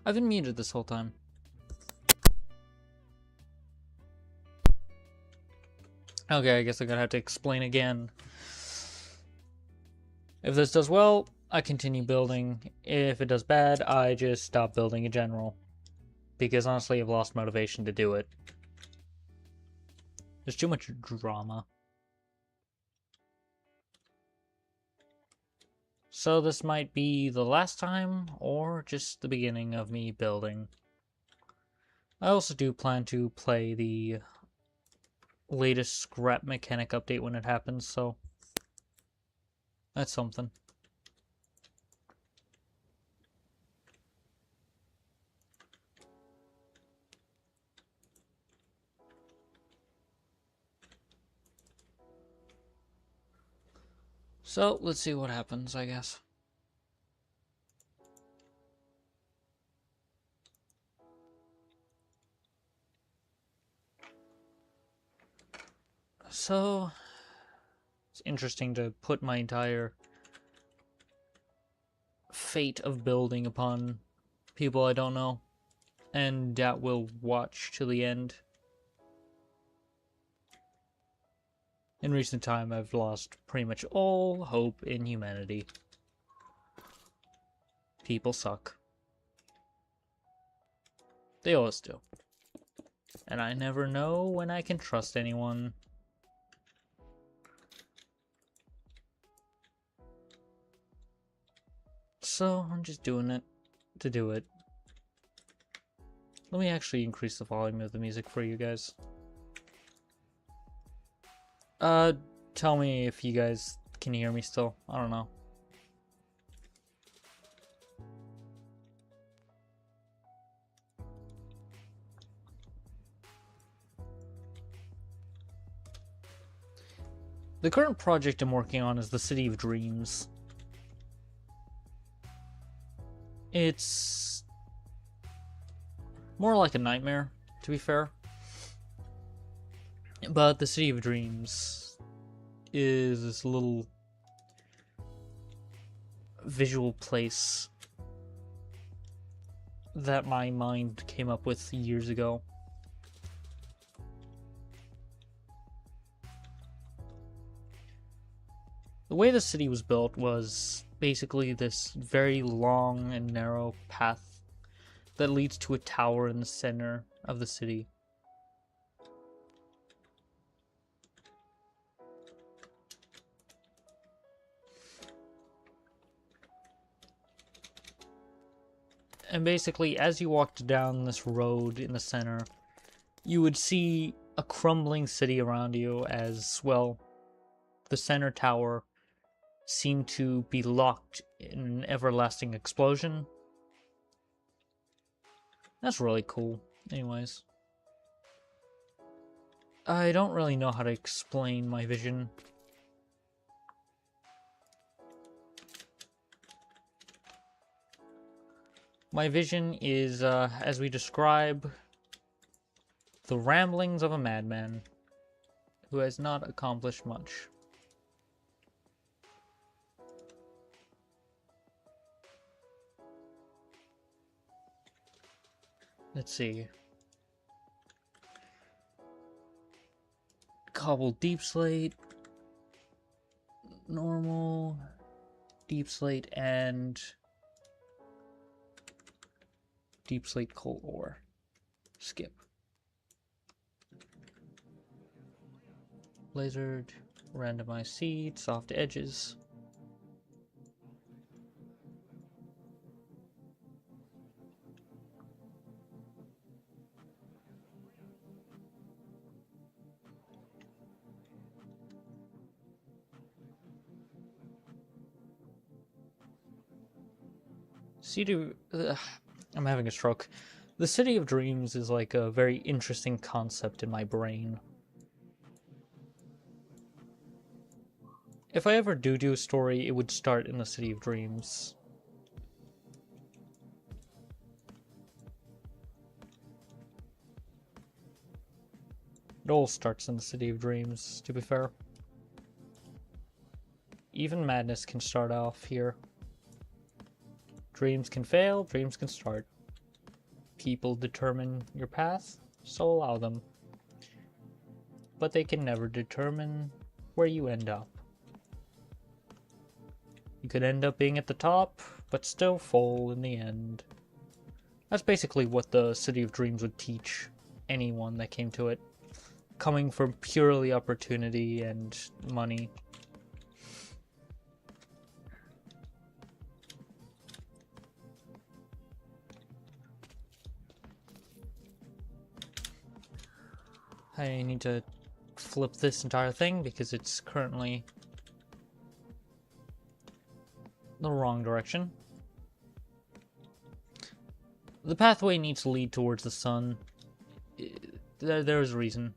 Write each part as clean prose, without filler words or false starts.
I've been muted this whole time. Okay, I guess I'm gonna have to explain again. If this does well, I continue building. If it does bad, I just stop building in general. Because honestly, I've lost motivation to do it. There's too much drama. So this might be the last time, or just the beginning of me building. I also do plan to play the latest scrap mechanic update when it happens, so that's something. So, let's see what happens, I guess. So, it's interesting to put my entire fate of building upon people I don't know, and that will watch to the end. In recent time, I've lost pretty much all hope in humanity. People suck. They always do. And I never know when I can trust anyone. So, I'm just doing it to do it. Let me actually increase the volume of the music for you guys. Tell me if you guys can hear me still. I don't know. The current project I'm working on is the City of Dreams. It's more like a nightmare, to be fair. But the City of Dreams is this little visual place that my mind came up with years ago. The way the city was built was basically this very long and narrow path that leads to a tower in the center of the city. And basically, as you walked down this road in the center, you would see a crumbling city around you as, well, the center tower seemed to be locked in an everlasting explosion. That's really cool. Anyways. I don't really know how to explain my vision. My vision is, as we describe, the ramblings of a madman who has not accomplished much. Let's see. Cobbled deep slate, normal, deep slate, and deep slate coal ore. Skip. Lasered, randomized seed, soft edges. I'm having a stroke. The City of Dreams is like a very interesting concept in my brain. If I ever do a story, it would start in the City of Dreams. It all starts in the City of Dreams, to be fair. Even madness can start off here. Dreams can fail, dreams can start. people determine your path, so allow them. But they can never determine where you end up. You could end up being at the top, but still fall in the end. That's basically what the City of Dreams would teach anyone that came to it. Coming from purely opportunity and money. I need to flip this entire thing because it's currently the wrong direction. The pathway needs to lead towards the sun. There's a reason.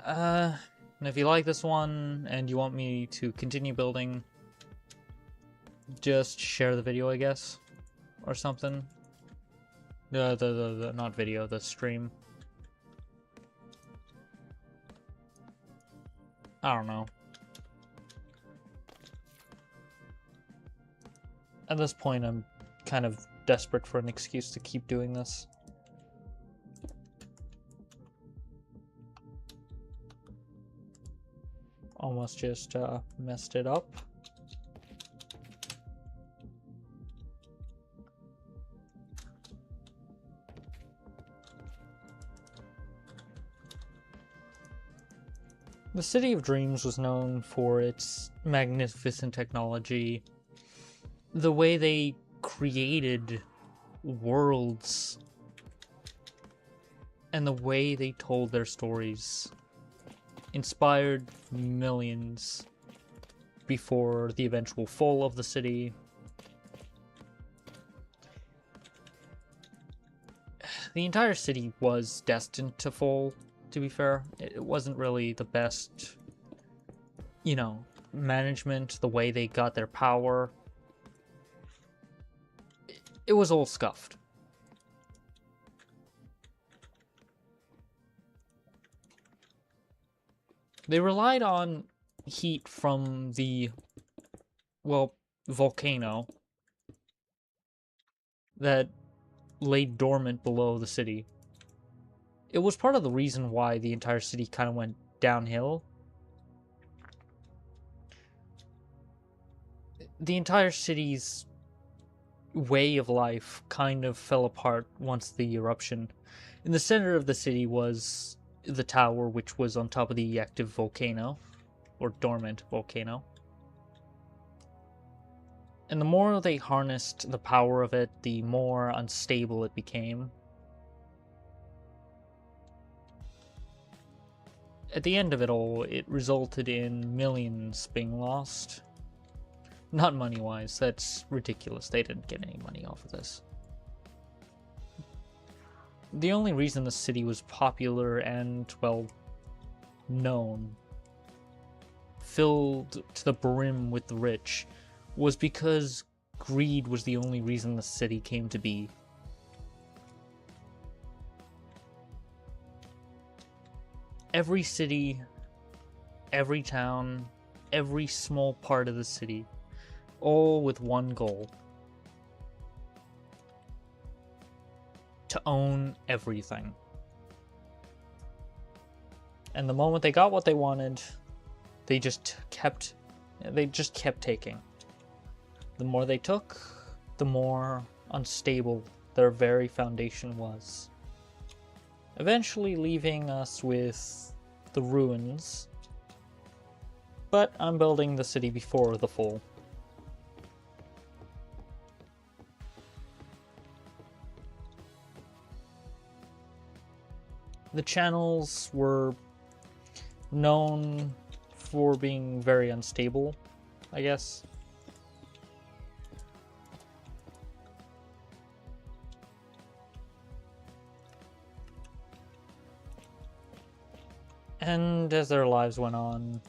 And if you like this one and you want me to continue building, just share the video, I guess, or something. The not video, the stream. I don't know. At this point, I'm kind of desperate for an excuse to keep doing this. Almost just messed it up. The City of Dreams was known for its magnificent technology, the way they created worlds, and the way they told their stories inspired millions before the eventual fall of the city. The entire city was destined to fall, to be fair. It wasn't really the best, you know, management, the way they got their power. It was all scuffed. They relied on heat from the, well, volcano that lay dormant below the city. It was part of the reason why the entire city kind of went downhill. The entire city's way of life kind of fell apart once the eruption. In the center of the city was the tower, which was on top of the active volcano, or dormant volcano. And the more they harnessed the power of it, the more unstable it became. At the end of it all, it resulted in millions being lost. Not money-wise, that's ridiculous. They didn't get any money off of this. The only reason the city was popular and, well, known, filled to the brim with the rich, was because greed was the only reason the city came to be. Every city, every town, every small part of the city, all with one goal: to own everything. And the moment they got what they wanted, they just kept taking. The more they took, the more unstable their very foundation was. Eventually leaving us with the ruins. But I'm building the city before the fall. The channels were known for being very unstable, I guess. And as their lives went on,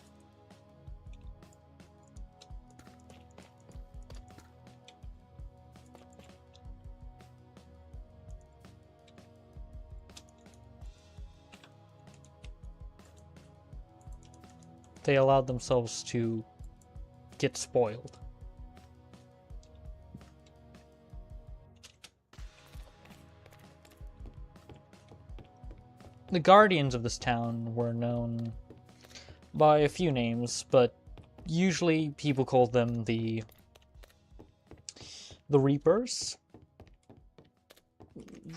they allowed themselves to get spoiled. The guardians of this town were known by a few names, but usually people called them the Reapers.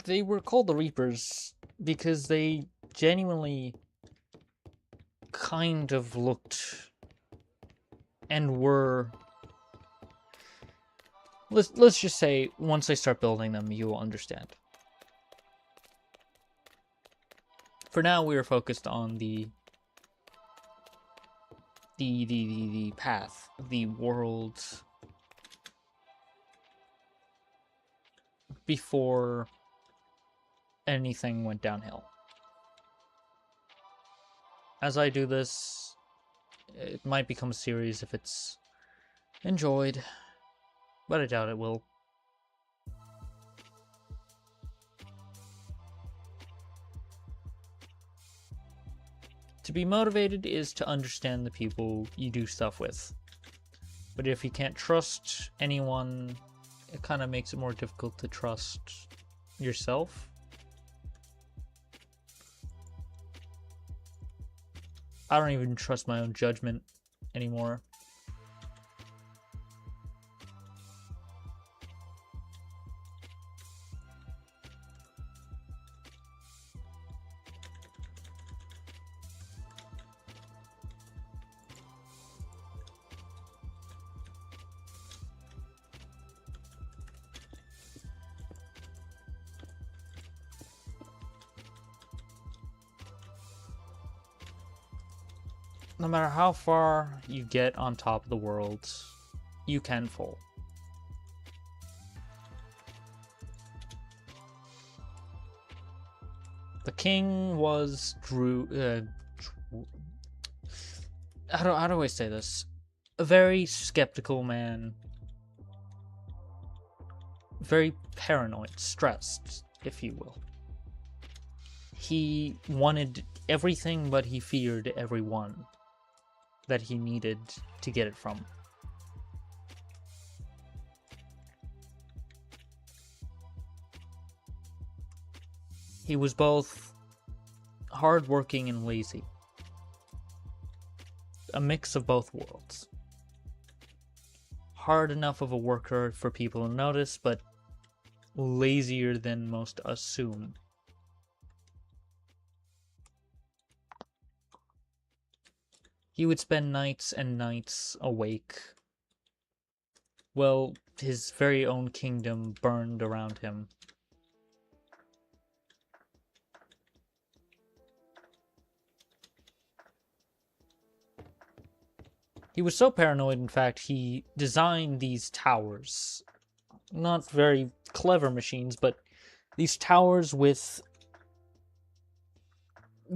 They were called the Reapers because they genuinely kind of looked and were... Let's just say, once I start building them, you will understand. For now, we are focused on the path, the world before anything went downhill. As I do this, it might become a series if it's enjoyed, but I doubt it will. To be motivated is to understand the people you do stuff with. But if you can't trust anyone, it kind of makes it more difficult to trust yourself. I don't even trust my own judgment anymore. No matter how far you get on top of the world, you can fall. The king was how do I say this? A very skeptical man. Very paranoid, stressed, if you will. He wanted everything, but he feared everyone that he needed to get it from. He was both hardworking and lazy. A mix of both worlds. Hard enough of a worker for people to notice, but lazier than most assume. He would spend nights and nights awake. Well, his very own kingdom burned around him. He was so paranoid, in fact, he designed these towers. Not very clever machines, but these towers with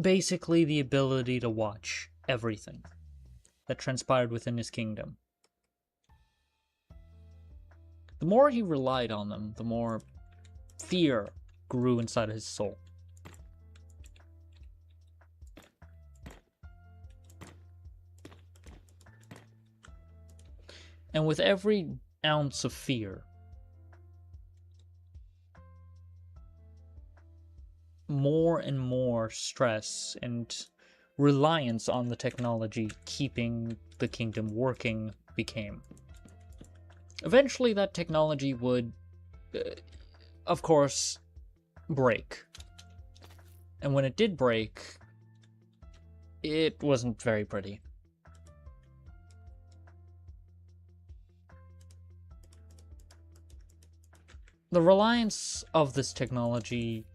basically the ability to watch everything that transpired within his kingdom. The more he relied on them, the more fear grew inside his soul. And with every ounce of fear, more and more stress and reliance on the technology keeping the kingdom working became. Eventually that technology would, of course, break. And when it did break, it wasn't very pretty. The reliance of this technology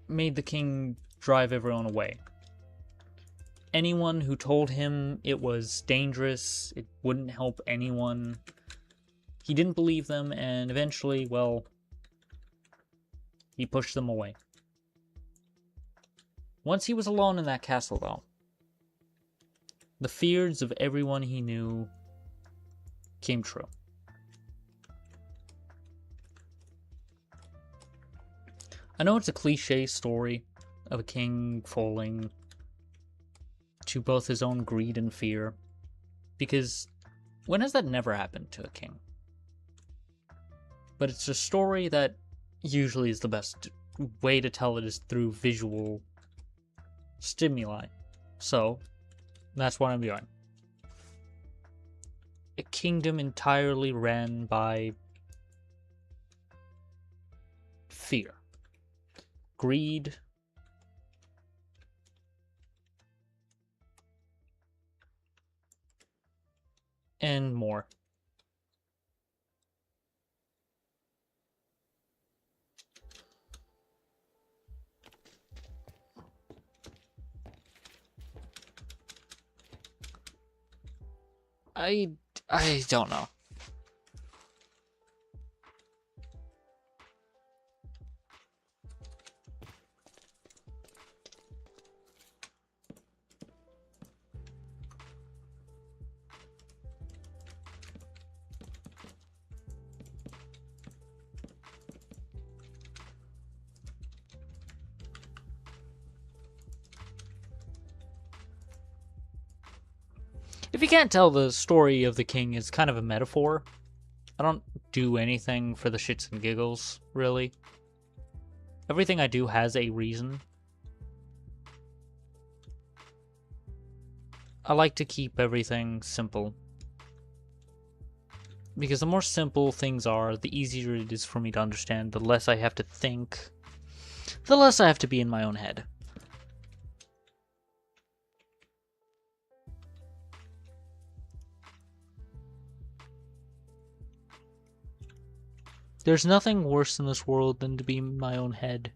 made the king drive everyone away. Anyone who told him it was dangerous, it wouldn't help anyone, he didn't believe them, and eventually, well, he pushed them away. Once he was alone in that castle, though, the fears of everyone he knew came true. I know it's a cliche story of a king falling to both his own greed and fear, because when has that never happened to a king? But it's a story that usually is the best way to tell it is through visual stimuli. So, that's what I'm doing. A kingdom entirely ran by fear, greed, and more. I don't know. If you can't tell, the story of the king is kind of a metaphor. I don't do anything for the shits and giggles, really. Everything I do has a reason. I like to keep everything simple. Because the more simple things are, the easier it is for me to understand, the less I have to think, the less I have to be in my own head. There's nothing worse in this world than to be in my own head.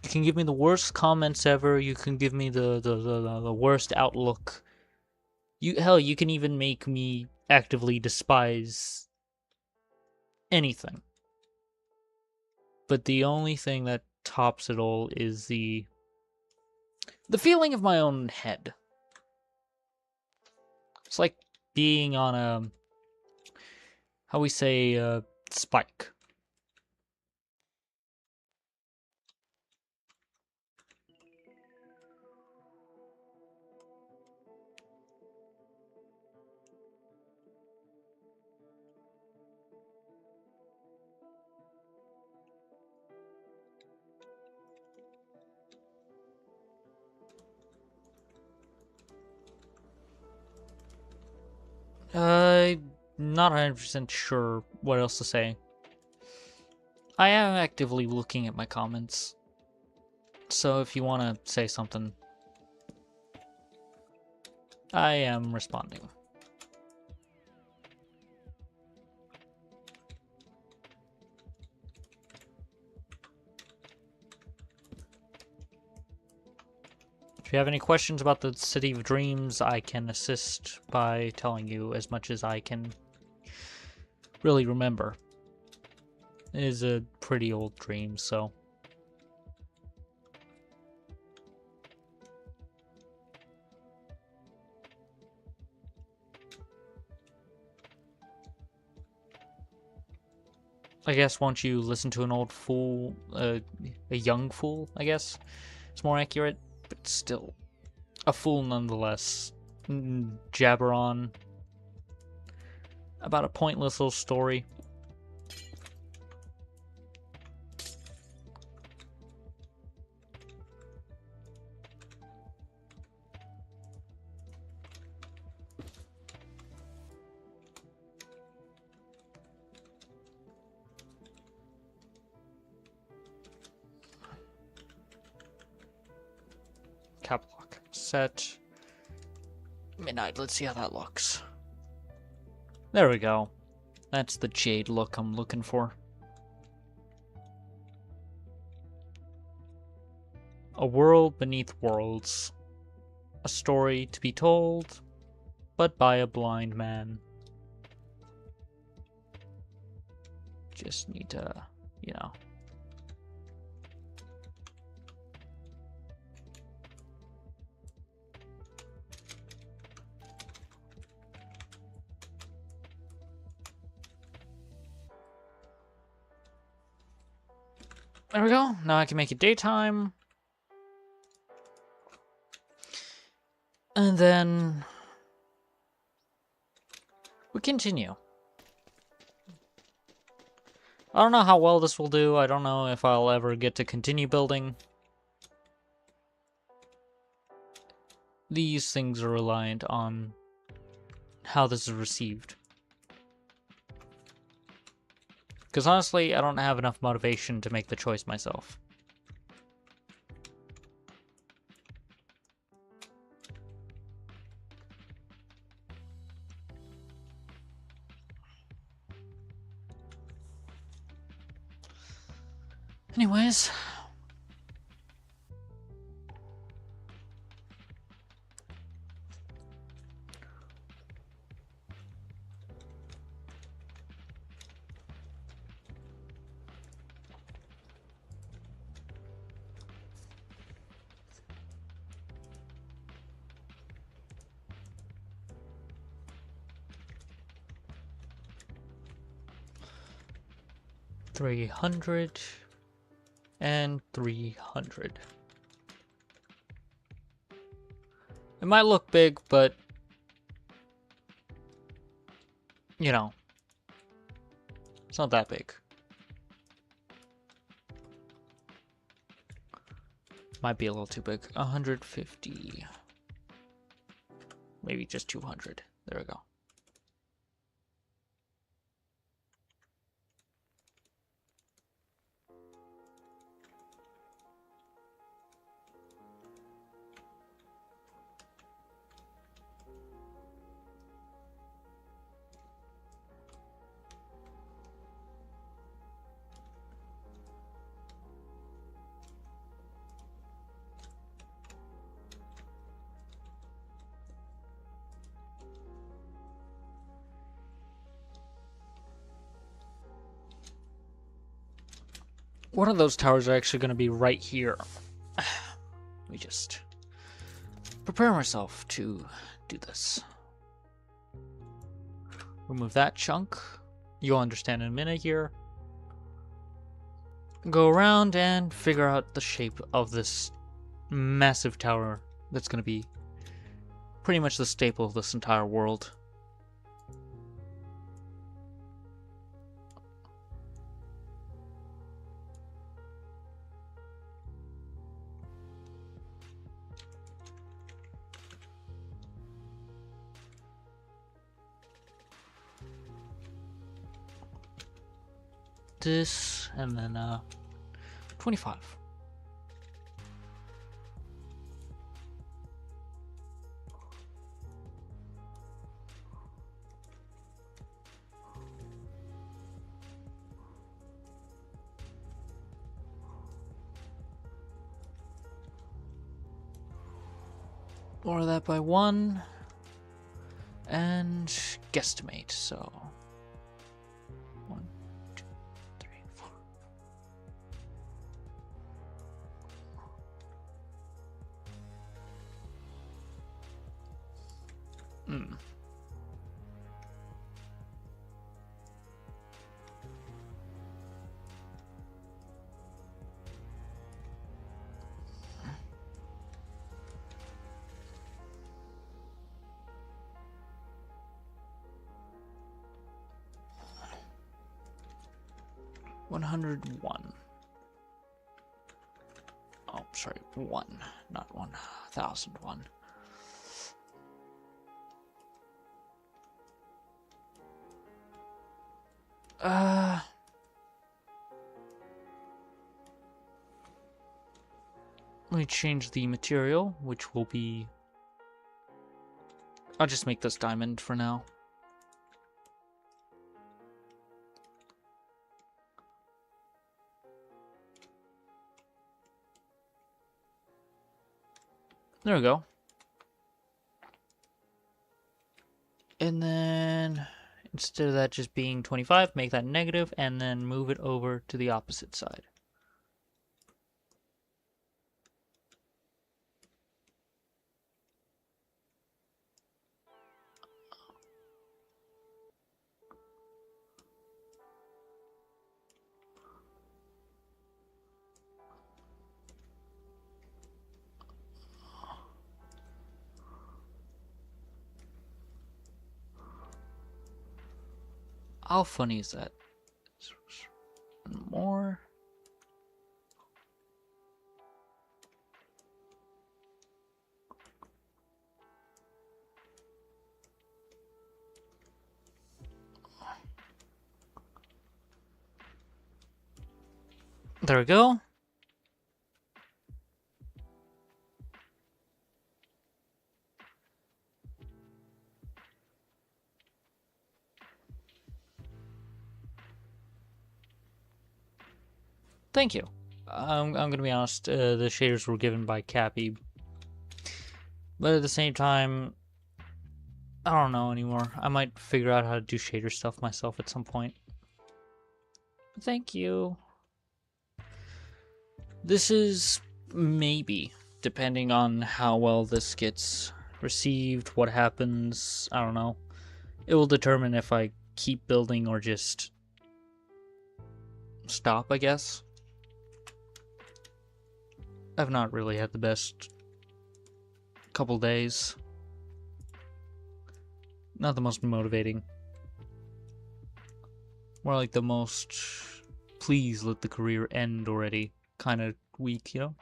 You can give me the worst comments ever, you can give me the worst outlook. Hell, you can even make me actively despise anything. But the only thing that tops it all is the feeling of my own head. It's like being on a, how we say, spike. Not 100% sure what else to say. I am actively looking at my comments. So if you want to say something, I am responding. If you have any questions about the City of Dreams, I can assist by telling you as much as I can really remember. It is a pretty old dream, so... I guess once you listen to an old fool, a young fool, I guess, it's more accurate, but still, a fool nonetheless, jabber on about a pointless little story. Cap lock set. Midnight, let's see how that looks. There we go. That's the jade look I'm looking for. A world beneath worlds. A story to be told, but by a blind man. Just need to, you know. There we go. Now I can make it daytime. And then we continue. I don't know how well this will do. I don't know if I'll ever get to continue building. These things are reliant on how this is received. Because honestly, I don't have enough motivation to make the choice myself. Anyways. $300 and $300. It might look big, but you know, it's not that big. Might be a little too big. 150. Maybe just 200. There we go. One of those towers are actually going to be right here. Let me just prepare myself to do this. Remove that chunk. You'll understand in a minute here. Go around and figure out the shape of this massive tower that's going to be pretty much the staple of this entire world. This, and then 25. Lower that by 1 and guesstimate, so 1, 2, 3, 4. Hmm. $101. Oh, sorry, 1, not 1,001. Let me change the material, which will be... I'll just make this diamond for now. There we go. And then, instead of that just being 25, make that negative, and then move it over to the opposite side. How funny is that? More. There we go. Thank you. I'm gonna be honest, the shaders were given by Cappy. But at the same time, I don't know anymore. I might figure out how to do shader stuff myself at some point. Thank you. This is maybe, depending on how well this gets received, what happens, I don't know. It will determine if I keep building or just stop, I guess. I've not really had the best couple days. Not the most motivating. More like the most, please let the career end already kind of week, you know?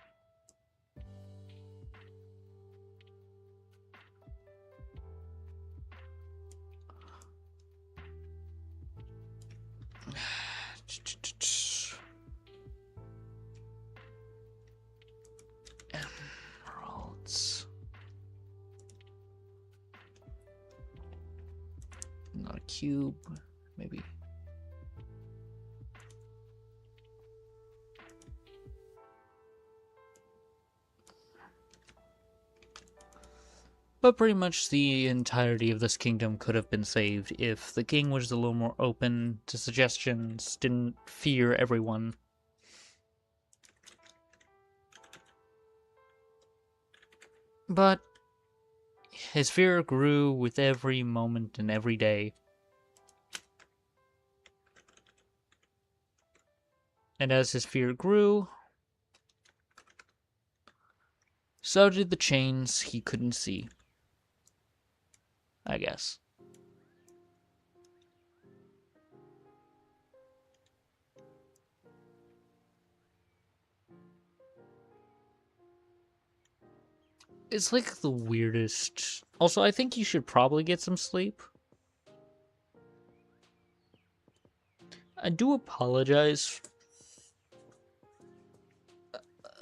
Emeralds. Not a cube, maybe. But pretty much the entirety of this kingdom could have been saved if the king was a little more open to suggestions, didn't fear everyone. But his fear grew with every moment and every day. And as his fear grew, so did the chains he couldn't see. I guess. It's like the weirdest. Also, I think you should probably get some sleep. I do apologize.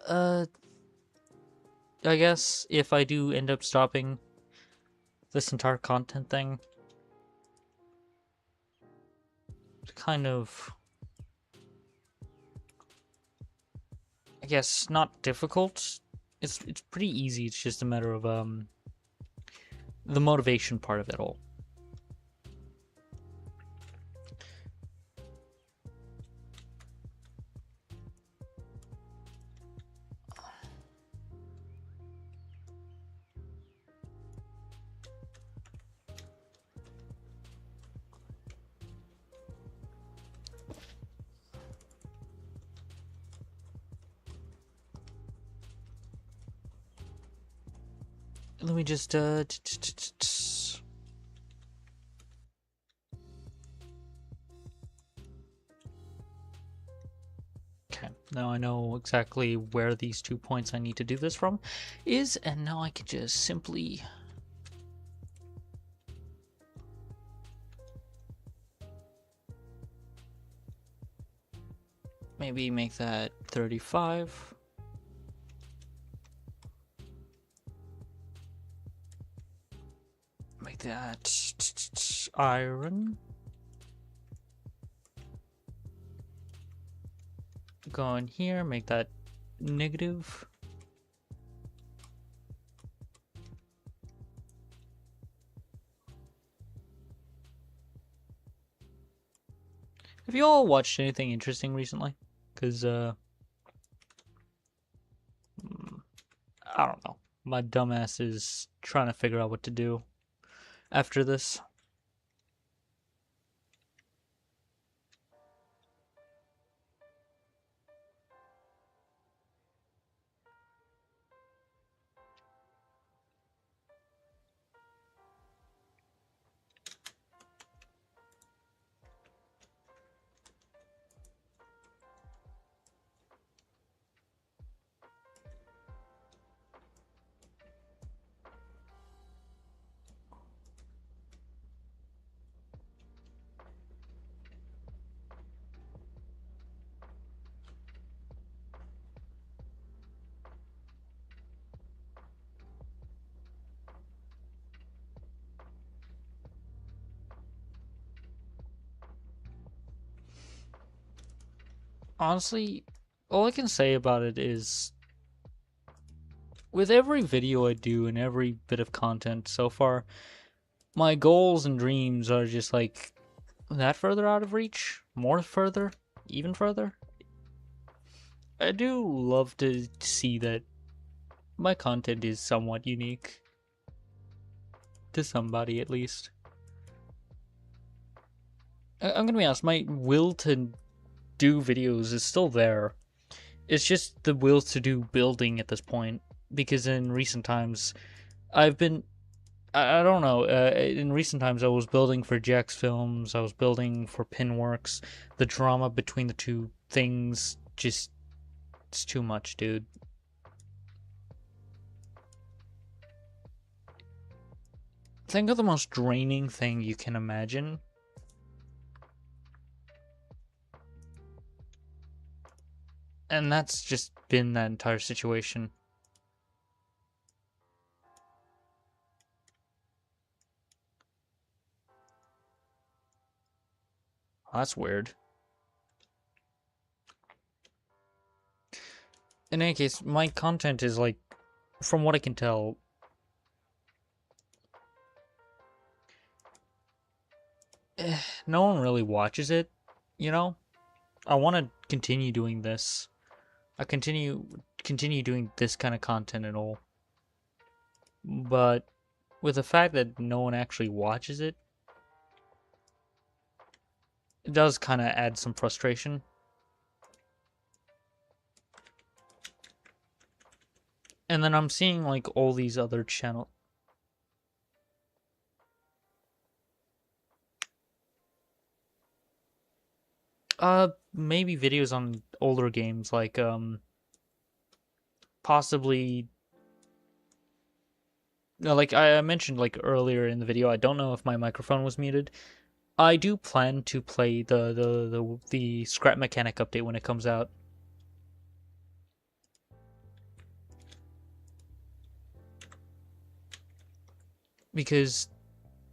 I guess if I do end up stopping this entire content thing, it's kind of, I guess, not difficult. It's pretty easy. It's just a matter of the motivation part of it all. Let me just okay, now I know exactly where these 2 points I need to do this from is, and now I can just simply maybe make that 35. Make that iron. Go in here, make that negative. Have you all watched anything interesting recently? Because, I don't know. My dumbass is trying to figure out what to do after this. Honestly, all I can say about it is, with every video I do and every bit of content so far, my goals and dreams are just like that further out of reach, more further, even further. I do love to see that my content is somewhat unique to somebody, at least. I'm gonna be honest, my will to do videos is still there. It's just the will to do building at this point, because in recent times, I've been, I don't know, in recent times I was building for Jax Films, I was building for Pinworks. The drama between the two things just, it's too much, dude. Think of the most draining thing you can imagine. And that's just been that entire situation. Oh, that's weird. In any case, my content is like, from what I can tell, no one really watches it, you know? I want to continue doing this. I continue doing this kind of content and all. But with the fact that no one actually watches it, it does kind of add some frustration. And then I'm seeing like all these other channels. Maybe videos on older games, like possibly, no, like I mentioned like earlier in the video, I don't know if my microphone was muted. I do plan to play the Scrap Mechanic update when it comes out. Because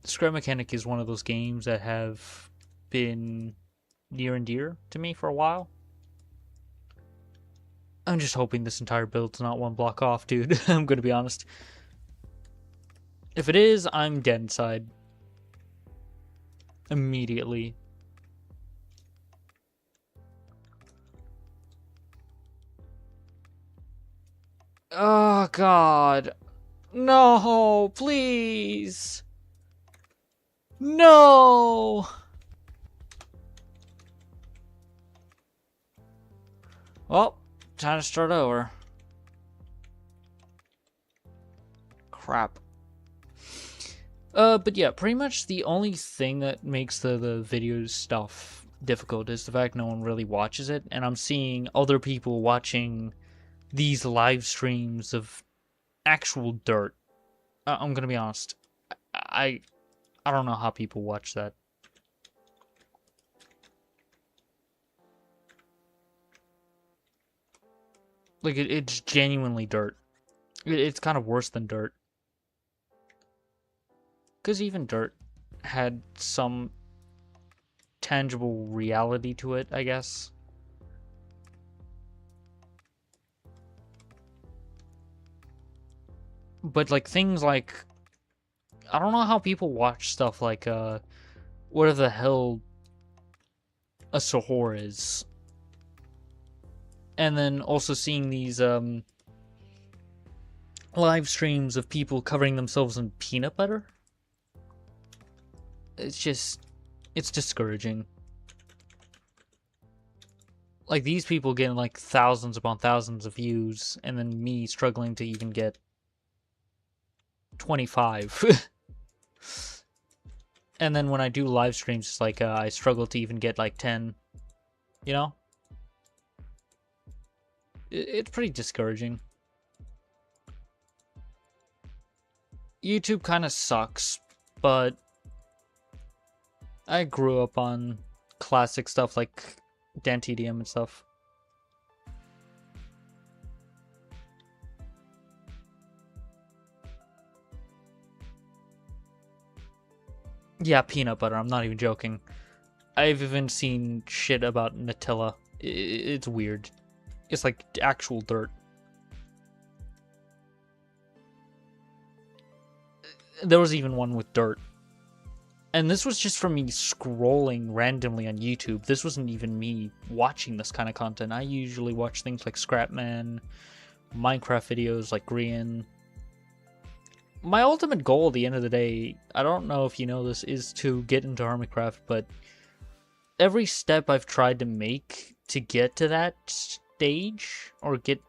Scrap Mechanic is one of those games that have been near and dear to me for a while. I'm just hoping this entire build's not one block off, dude. I'm gonna be honest. If it is, I'm dead inside. Immediately. Oh, God. No, please. No. Well, time to start over. Crap. But yeah, pretty much the only thing that makes the video stuff difficult is the fact no one really watches it, and I'm seeing other people watching these live streams of actual dirt. I'm gonna be honest. I don't know how people watch that. Like, it's genuinely dirt. It's kind of worse than dirt. Because even dirt had some tangible reality to it, I guess. But, like, things like, I don't know how people watch stuff like, what the hell a Sahor is. And then also seeing these, live streams of people covering themselves in peanut butter. It's just, it's discouraging. Like, these people getting, like, thousands upon thousands of views, and then me struggling to even get 25. And then when I do live streams, it's like, I struggle to even get, like, 10. You know? It's pretty discouraging. YouTube kind of sucks, but I grew up on classic stuff like DanTDM and stuff. Yeah, peanut butter, I'm not even joking. I've even seen shit about Nutella It's weird. It's like actual dirt. There was even one with dirt. And this was just from me scrolling randomly on YouTube. This wasn't even me watching this kind of content. I usually watch things like Scrapman, Minecraft videos like Grian. My ultimate goal at the end of the day, I don't know if you know this, is to get into Hermitcraft, but every step I've tried to make to get to that stage, or get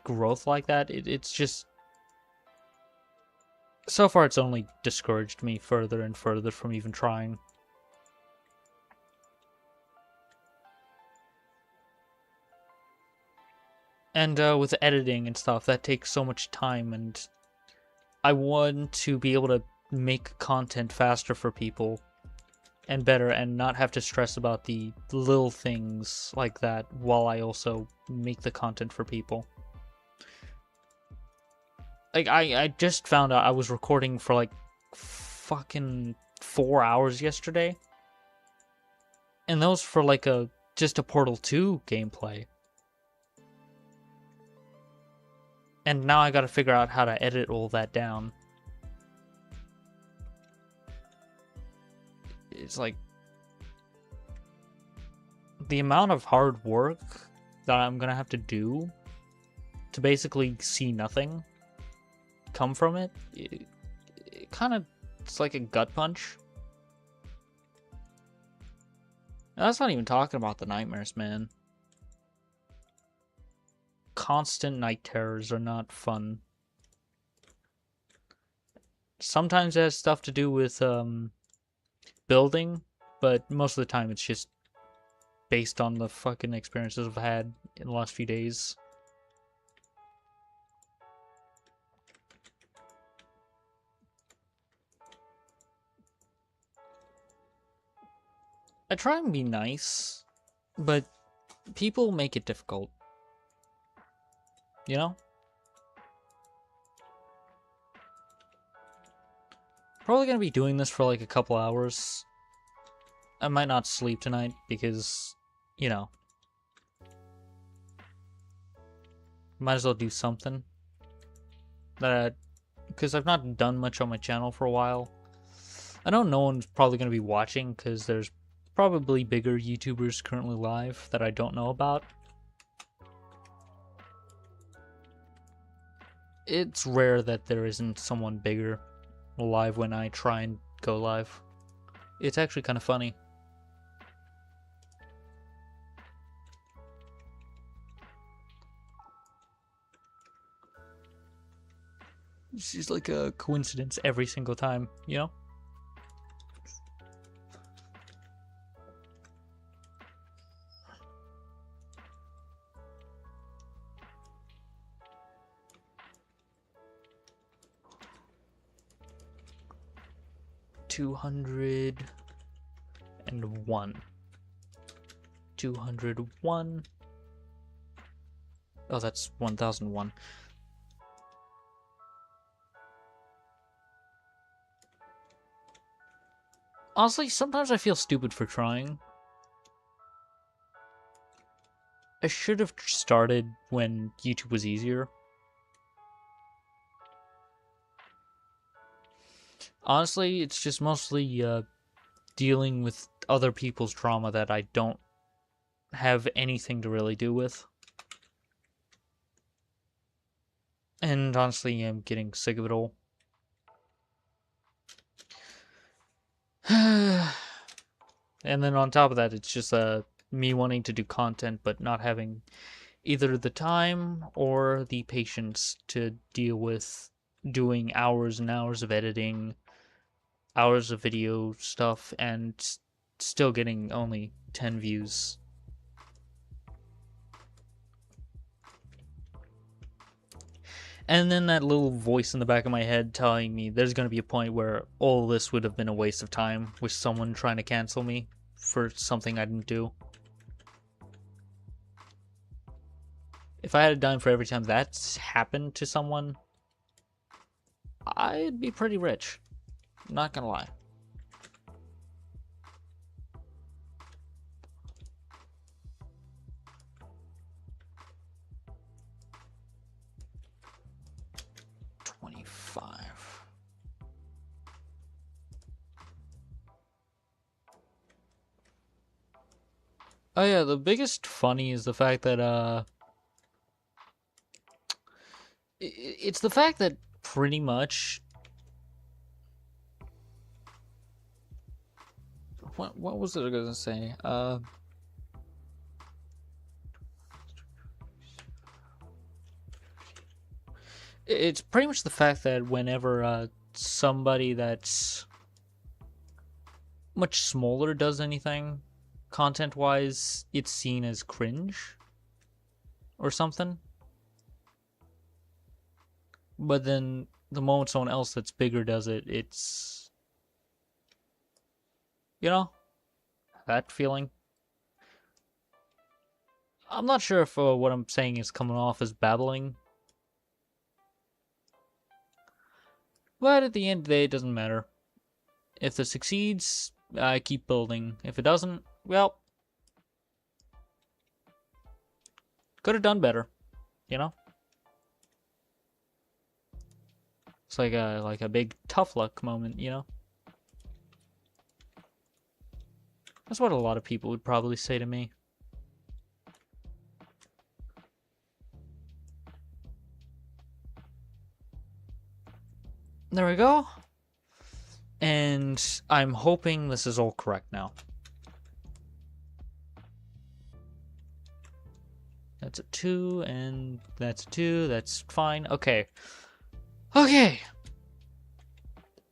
growth like that, it's just... So far, it's only discouraged me further and further from even trying. And with editing and stuff, that takes so much time, and I want to be able to make content faster for people and better, and not have to stress about the little things like that while I also make the content for people. Like, I just found out I was recording for like fucking 4 hours yesterday, and that was for like just a Portal 2 gameplay. And now I gotta figure out how to edit all that down. It's like... the amount of hard work that I'm gonna have to do to basically see nothing come from it, it kind of... it's like a gut punch. And that's not even talking about the nightmares, man. Constant night terrors are not fun. Sometimes it has stuff to do with building, but most of the time it's just based on the fucking experiences I've had in the last few days. I try and be nice, but people make it difficult. You know? Probably gonna be doing this for like a couple hours. I might not sleep tonight because, you know, might as well do something. Because I've not done much on my channel for a while. I know no one's probably gonna be watching because there's probably bigger YouTubers currently live that I don't know about. It's rare that there isn't someone bigger live when I try and go live. It's actually kind of funny. It's just like a coincidence every single time, you know? $201. 201. Oh, that's 1001. Honestly, sometimes I feel stupid for trying. I should have started when YouTube was easier. Honestly, it's just mostly dealing with other people's drama that I don't have anything to really do with. And honestly, I'm getting sick of it all. And then on top of that, it's just me wanting to do content but not having either the time or the patience to deal with doing hours and hours of editing, hours of video stuff, and still getting only 10 views. And then that little voice in the back of my head telling me there's going to be a point where all this would have been a waste of time with someone trying to cancel me for something I didn't do. If I had a dime for every time that's happened to someone, I'd be pretty rich. Not gonna lie. Oh yeah, the biggest funny is the fact that it's the fact that pretty much what was it I gonna say? It's pretty much the fact that whenever somebody that's much smaller does anything content wise, it's seen as cringe or something. But then the moment someone else that's bigger does it, it's, you know, that feeling. I'm not sure if what I'm saying is coming off as babbling, but at the end of the day, it doesn't matter. If this succeeds, I keep building. If it doesn't, well, could have done better, you know? It's like a big tough luck moment, you know? That's what a lot of people would probably say to me. There we go. And I'm hoping this is all correct now. That's a 2, and that's a 2. That's fine. Okay. Okay.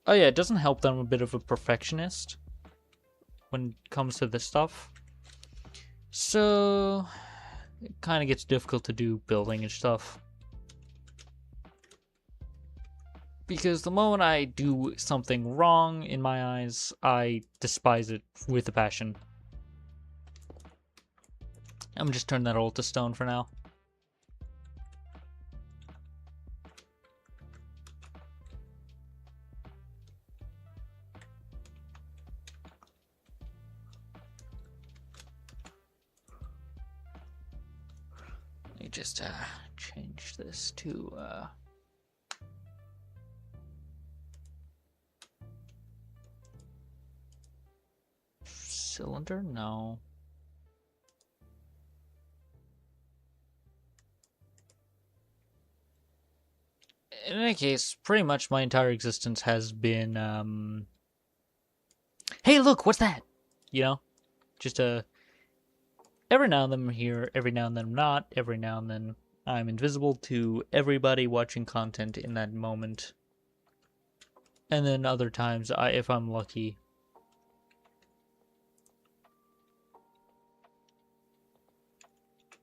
Oh yeah, it doesn't help that I'm a bit of a perfectionist when it comes to this stuff. So it kind of gets difficult to do building and stuff. Because the moment I do something wrong in my eyes, I despise it with a passion. I'm just turning that all to stone for now. Let me just change this to cylinder? No. In any case, pretty much my entire existence has been, hey, look, what's that? You know? Just every now and then I'm here, every now and then I'm not, every now and then I'm invisible to everybody watching content in that moment. And then other times, if I'm lucky,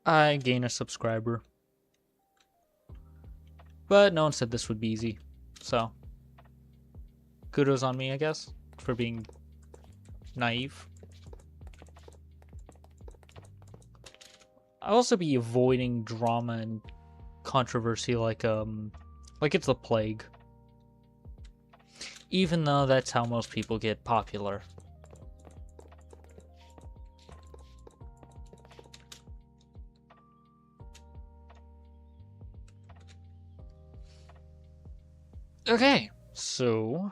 I gain a subscriber. But no one said this would be easy, so kudos on me, I guess, for being naive. I'll also be avoiding drama and controversy like it's the plague. Even though that's how most people get popular. Okay, so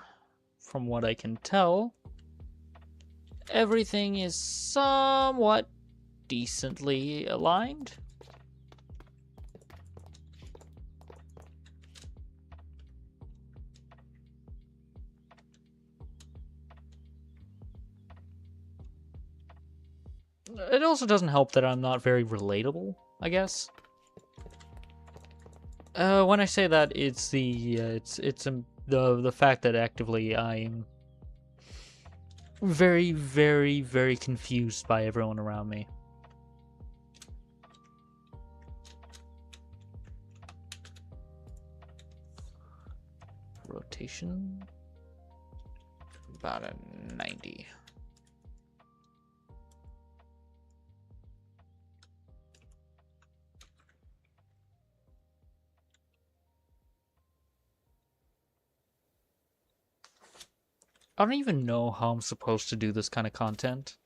from what I can tell, everything is somewhat decently aligned. It also doesn't help that I'm not very relatable, I guess. When I say that, it's the fact that actively I'm very, very, very confused by everyone around me. Rotation about a 90. I don't even know how I'm supposed to do this kind of content.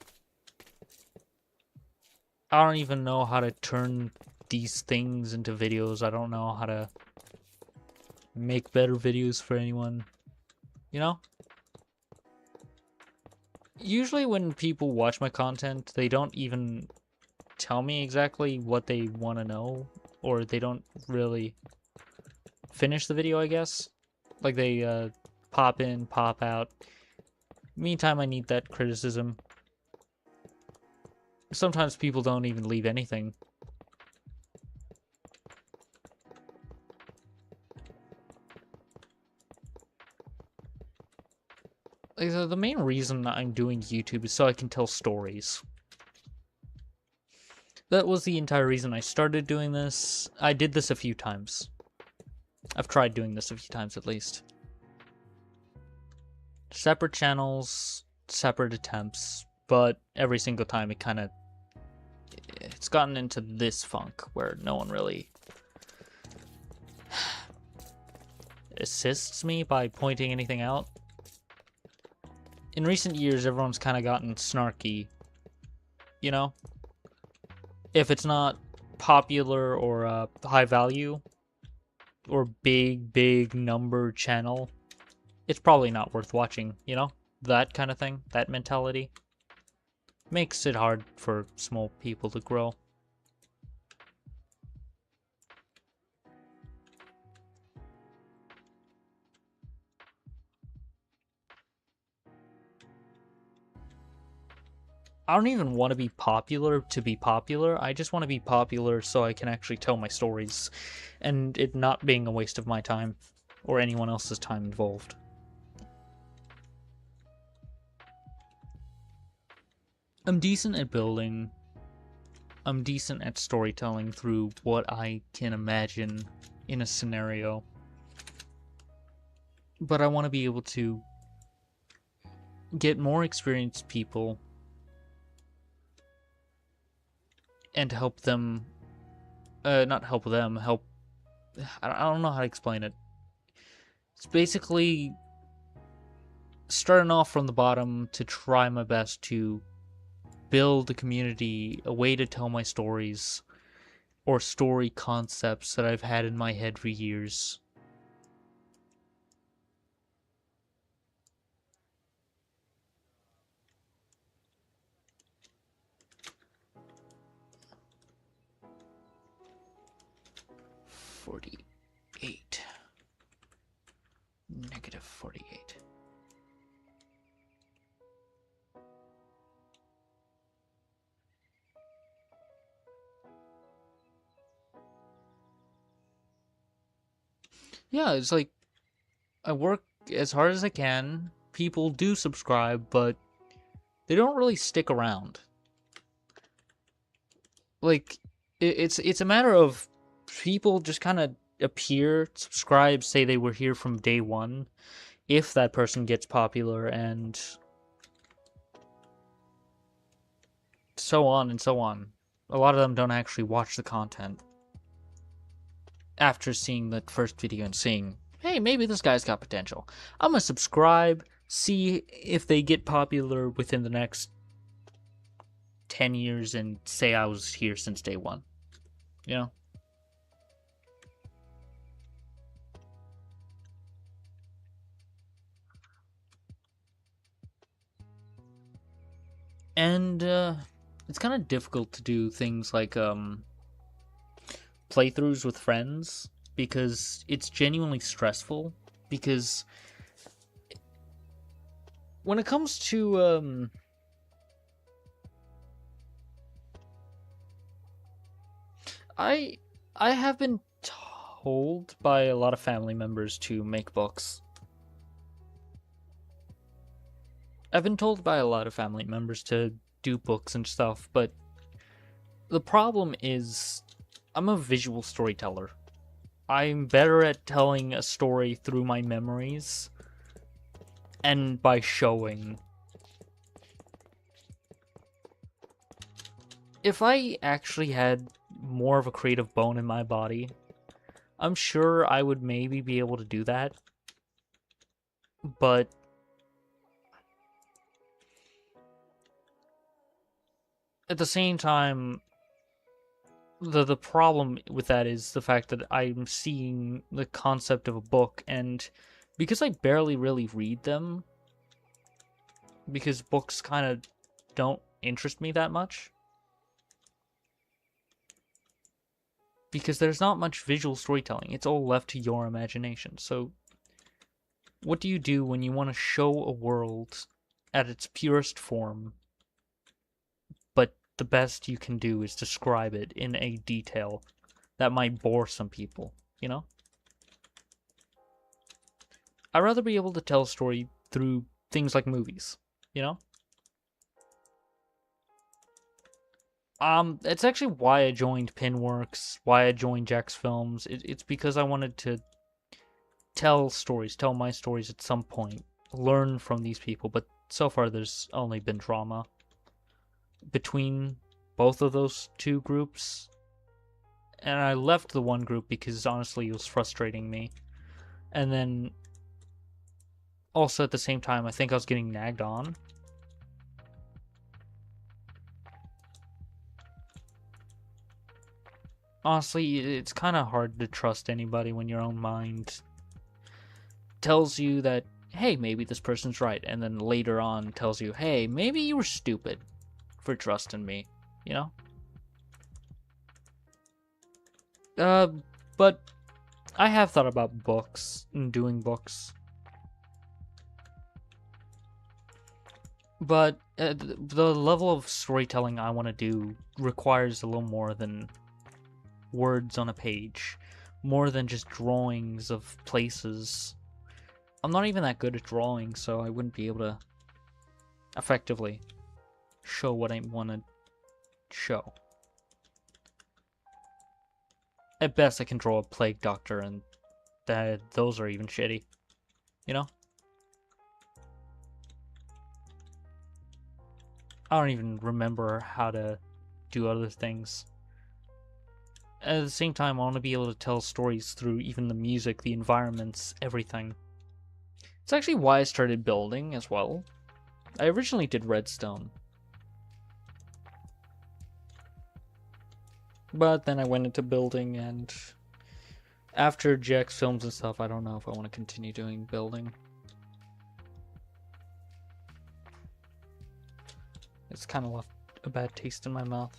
I don't even know how to turn these things into videos. I don't know how to make better videos for anyone. You know? Usually when people watch my content, they don't even tell me exactly what they want to know, or they don't really finish the video, I guess. Like, they pop in, pop out. Meantime, I need that criticism. Sometimes people don't even leave anything. Like, the main reason I'm doing YouTube is so I can tell stories. That was the entire reason I started doing this. I did this a few times. I've tried doing this a few times at least. Separate channels, separate attempts, but every single time it's gotten into this funk where no one really assists me by pointing anything out. In recent years, everyone's kind of gotten snarky, you know? If it's not popular or high value or big number channel, it's probably not worth watching, you know? That kind of thing, that mentality. Makes it hard for small people to grow. I don't even want to be popular to be popular. I just want to be popular so I can actually tell my stories and it not being a waste of my time or anyone else's time involved. I'm decent at building. I'm decent at storytelling through what I can imagine in a scenario. But I want to be able to get more experienced people and help them, not help them, help, I don't know how to explain it. It's basically starting off from the bottom to try my best to build a community, a way to tell my stories, or story concepts that I've had in my head for years. -48. Yeah, it's like, I work as hard as I can. People do subscribe, but they don't really stick around. Like, it's a matter of people just kind of appear, subscribe, say they were here from day one, if that person gets popular, and so on and so on. A lot of them don't actually watch the content after seeing the first video and seeing, hey, maybe this guy's got potential. I'm gonna subscribe, see if they get popular within the next 10 years, and say I was here since day one. You know? And it's kind of difficult to do things like playthroughs with friends because it's genuinely stressful. Because when it comes to I have been told by a lot of family members to make books. I've been told by a lot of family members to do books and stuff, but the problem is I'm a visual storyteller. I'm better at telling a story through my memories and by showing. If I actually had more of a creative bone in my body, I'm sure I would maybe be able to do that. But at the same time, the problem with that is the fact that I'm seeing the concept of a book, and because I barely really read them, because books kind of don't interest me that much, because there's not much visual storytelling. It's all left to your imagination. So, what do you do when you want to show a world at its purest form, but the best you can do is describe it in a detail that might bore some people, you know? I'd rather be able to tell a story through things like movies, you know? It's actually why I joined Pinworks, why I joined Jack's Films. It's because I wanted to tell stories, tell my stories at some point, learn from these people, but so far there's only been drama between both of those two groups. And I left the one group because honestly it was frustrating me. And then also at the same time, I think I was getting nagged on. Honestly, it's kind of hard to trust anybody when your own mind tells you that, hey, maybe this person's right, and then later on tells you, hey, maybe you were stupid for trusting me, you know? But I have thought about books and doing books. But the level of storytelling I want to do requires a little more than words on a page, more than just drawings of places. I'm not even that good at drawing, so I wouldn't be able to effectively show what I want to show. At best, I can draw a plague doctor, and those are even shitty, you know? I don't even remember how to do other things. At the same time, I want to be able to tell stories through even the music, the environments, everything. It's actually why I started building as well. I originally did redstone, but then I went into building, and after Jack's Films and stuff, I don't know if I want to continue doing building. It's kind of left a bad taste in my mouth.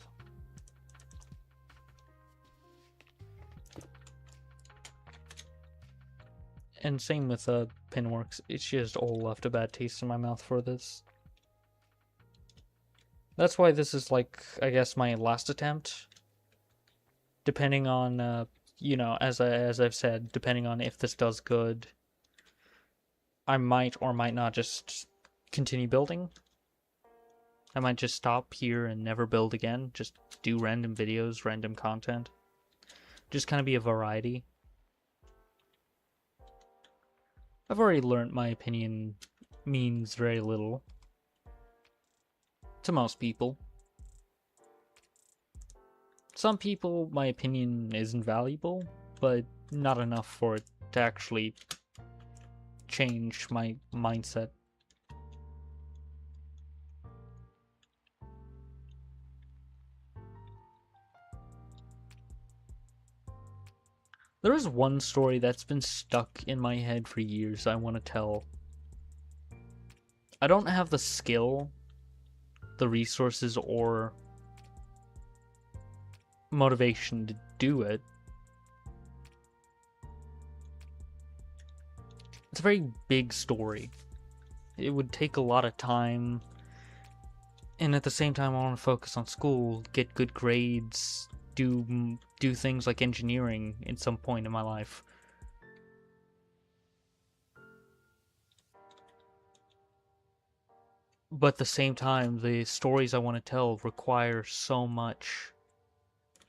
And same with Pinworks, it's just all left a bad taste in my mouth for this. That's why this is like, I guess, my last attempt. Depending on, you know, as I've said, depending on if this does good, I might or might not just continue building. I might just stop here and never build again. Just do random videos, random content. Just kind of be a variety. I've already learned my opinion means very little. To most people. Some people, my opinion isn't valuable, but not enough for it to actually change my mindset. There is one story that's been stuck in my head for years I want to tell. I don't have the skill, the resources, or motivation to do it. It's a very big story. It would take a lot of time, and at the same time I want to focus on school, get good grades, do things like engineering at some point in my life. But at the same time, the stories I want to tell require so much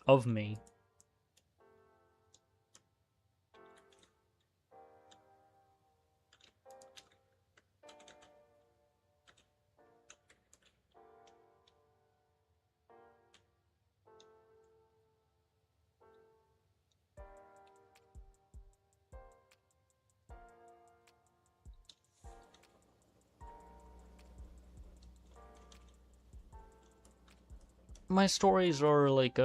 of me. My stories are like,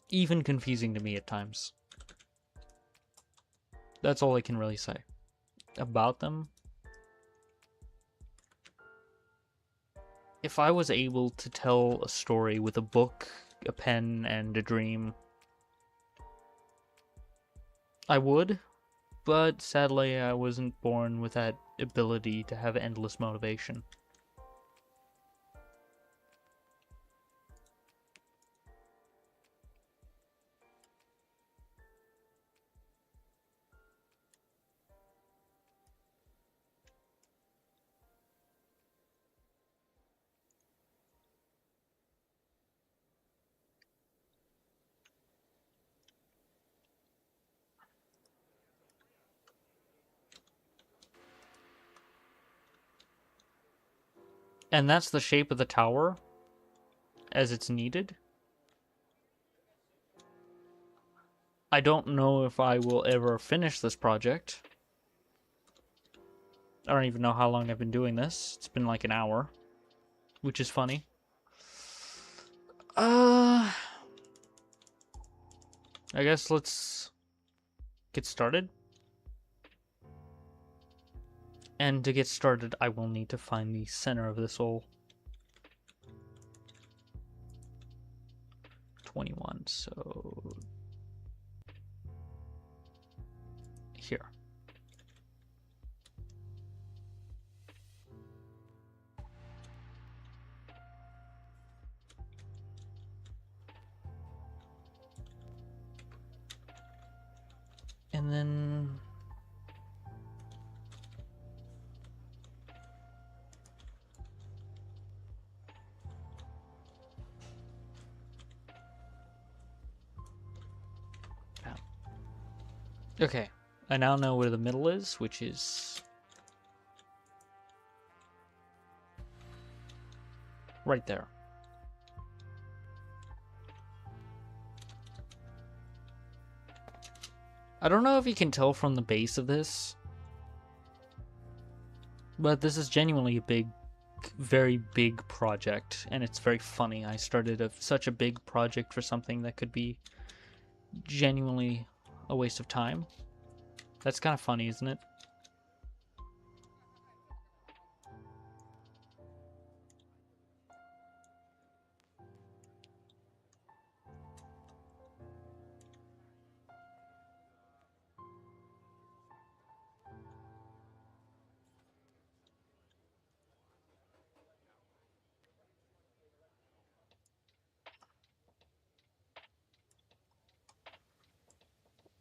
even confusing to me at times. That's all I can really say about them. If I was able to tell a story with a book a pen and a dream, I would, but sadly I wasn't born with that ability to have endless motivation. And that's the shape of the tower as it's needed. I don't know if I will ever finish this project. I don't even know how long I've been doing this. It's been like an hour, which is funny. I guess let's get started. And to get started, I will need to find the center of this hole. 21, so here. And then okay, I now know where the middle is, which is right there. I don't know if you can tell from the base of this, but this is genuinely a big, very big project, and it's very funny. I started such a big project for something that could be genuinely a waste of time. That's kind of funny, isn't it?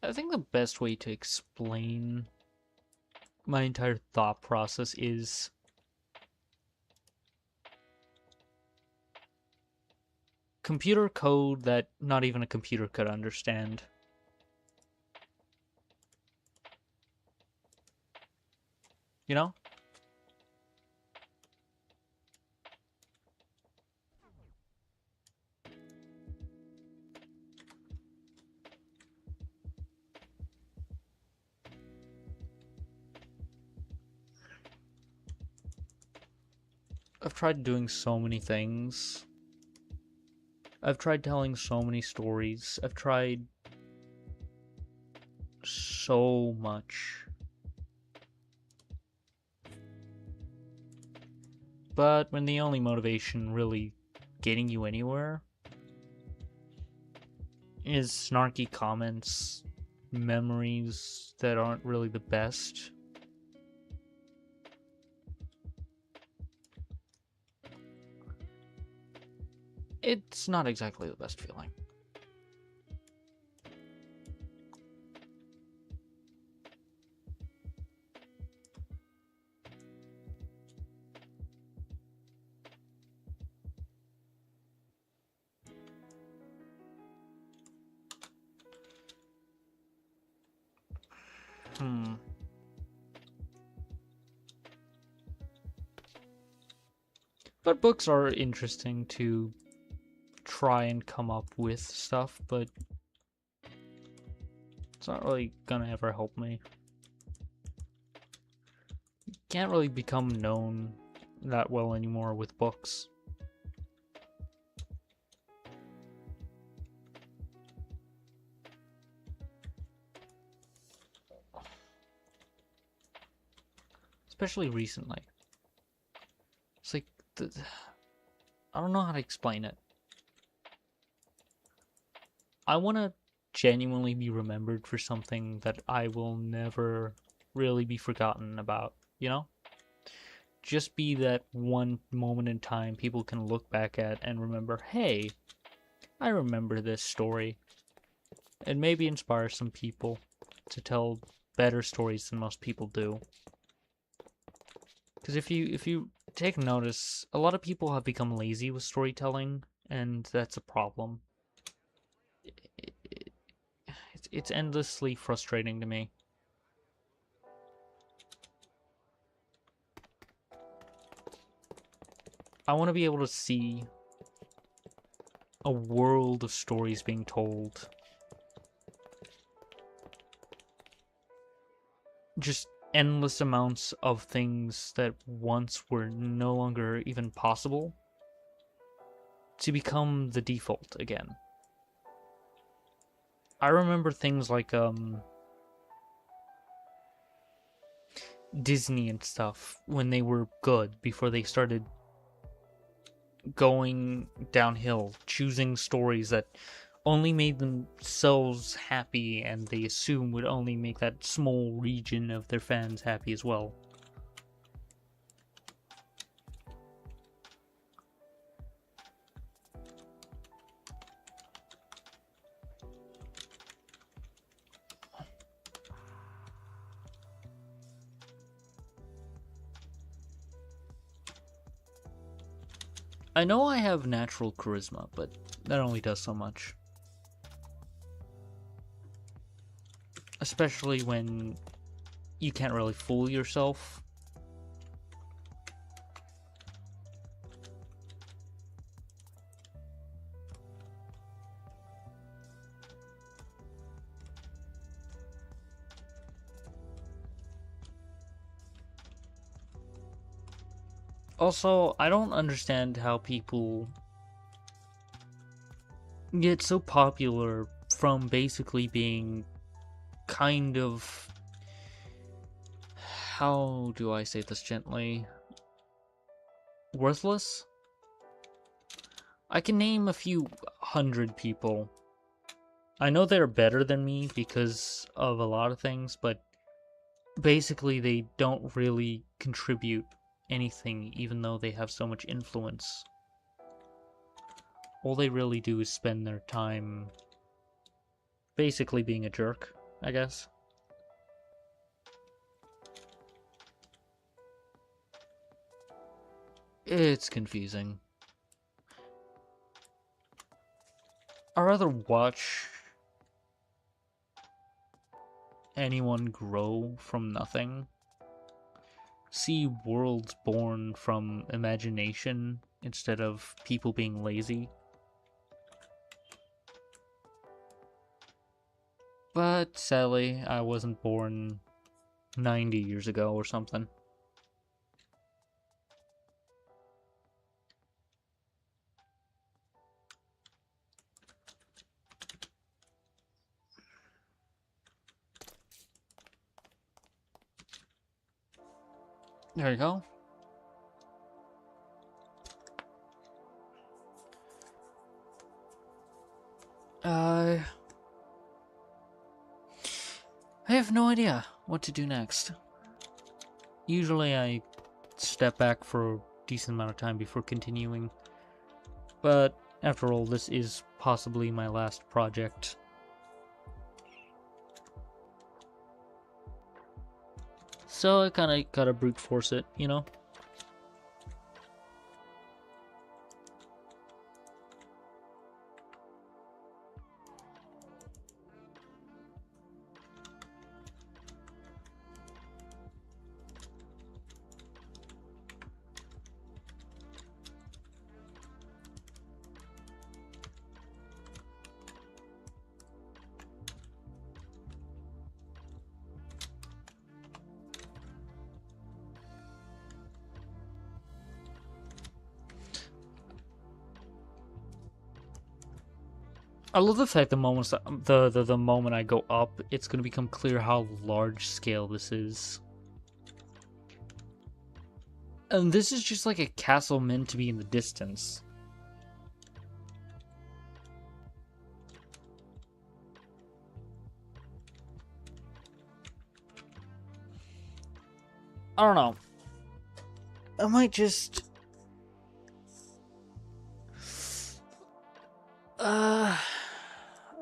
I think the best way to explain my entire thought process is computer code that not even a computer could understand. You know? I've tried doing so many things. I've tried telling so many stories. I've tried so much. But when the only motivation really getting you anywhere is snarky comments, memories that aren't really the best, it's not exactly the best feeling. But books are interesting to try and come up with stuff, but it's not really gonna ever help me. You can't really become known that well anymore with books. Especially recently. It's like, I don't know how to explain it. I want to genuinely be remembered for something that I will never really be forgotten about, you know? Just be that one moment in time people can look back at and remember, hey, I remember this story. And maybe inspire some people to tell better stories than most people do. Because if you take notice, a lot of people have become lazy with storytelling, and that's a problem. It, it, it's endlessly frustrating to me. I want to be able to see a world of stories being told. Just endless amounts of things that once were no longer even possible to become the default again. I remember things like Disney and stuff when they were good before they started going downhill, choosing stories that only made themselves happy and they assume would only make that small region of their fans happy as well. I know I have natural charisma, but that only does so much. Especially when you can't really fool yourself. Also, I don't understand how people get so popular from basically being kind of... How do I say this gently? Worthless? I can name a few hundred people. I know they're better than me because of a lot of things, but basically they don't really contribute anything even though they have so much influence. All they really do is spend their time basically being a jerk, I guess. It's confusing. I'd rather watch anyone grow from nothing, see worlds born from imagination instead of people being lazy. But sadly, I wasn't born 90 years ago or something. There you go. I have no idea what to do next. Usually I step back for a decent amount of time before continuing. But after all, this is possibly my last project. So I kinda gotta brute force it, you know? I love the fact the moments the moment I go up, it's gonna become clear how large scale this is. And this is just like a castle meant to be in the distance. I don't know. I might just... I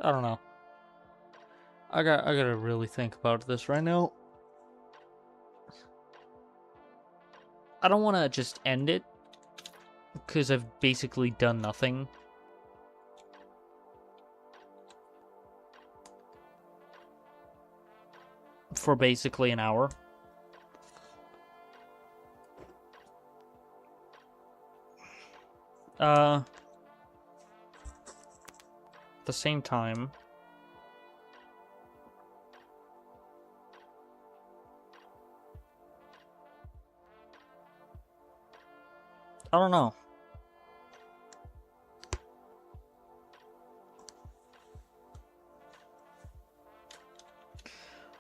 don't know. I gotta really think about this right now. I don't want to just end it, because I've basically done nothing. For basically an hour. At the same time... I don't know.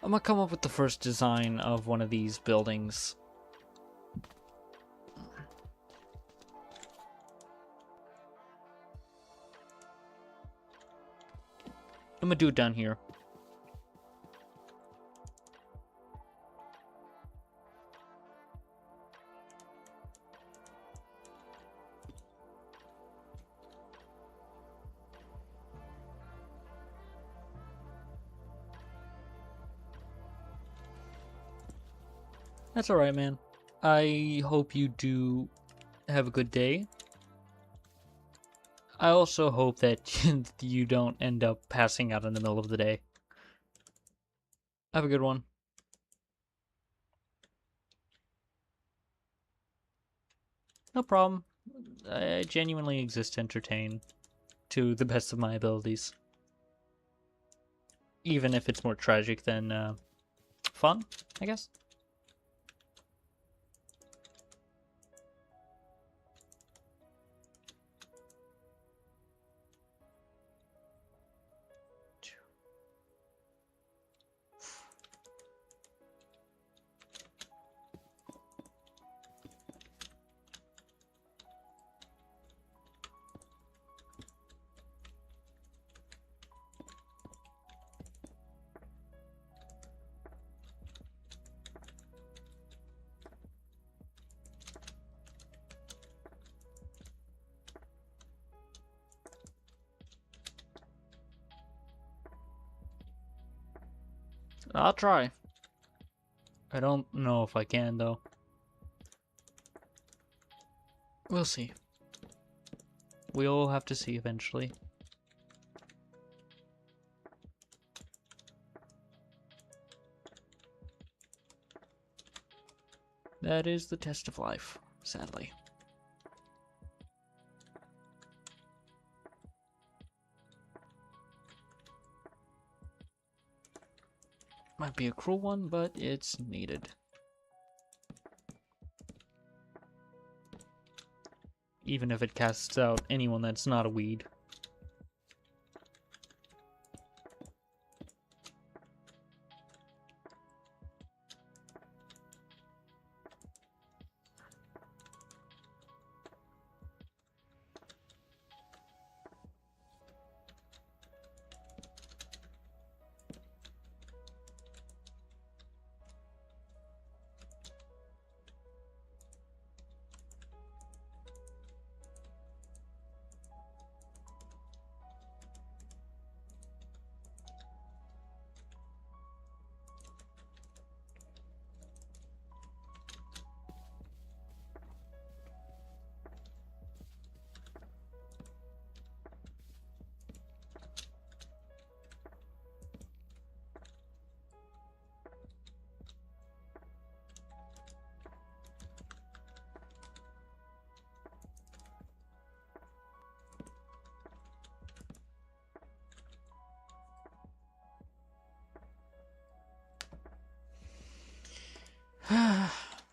I'm gonna come up with the first design of one of these buildings. I'm gonna do it down here. That's alright, man. I hope you do have a good day. I also hope that you don't end up passing out in the middle of the day. Have a good one. No problem. I genuinely exist to entertain to the best of my abilities. Even if it's more tragic than fun, I guess. I'll try. I don't know if I can, though. We'll see. We'll have to see eventually. That is the test of life, sadly. Might be a cruel one, but it's needed. Even if it casts out anyone that's not a weed.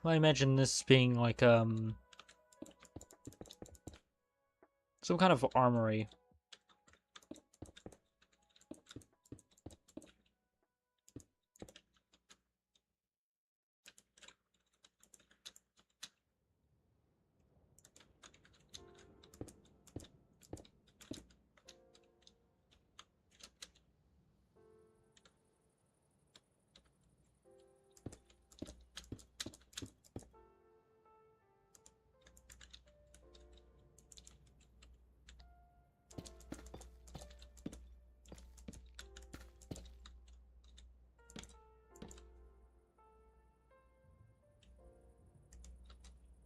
I imagine this being like, some kind of armory.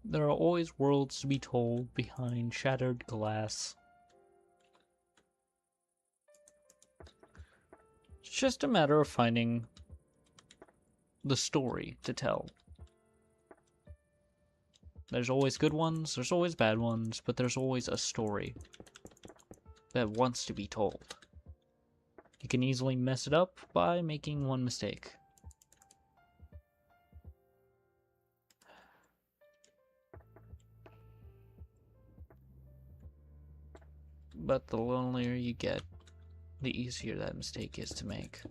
There are always worlds to be told behind shattered glass. It's just a matter of finding the story to tell. There's always good ones, there's always bad ones, but there's always a story that wants to be told. You can easily mess it up by making one mistake. But the lonelier you get, the easier that mistake is to make.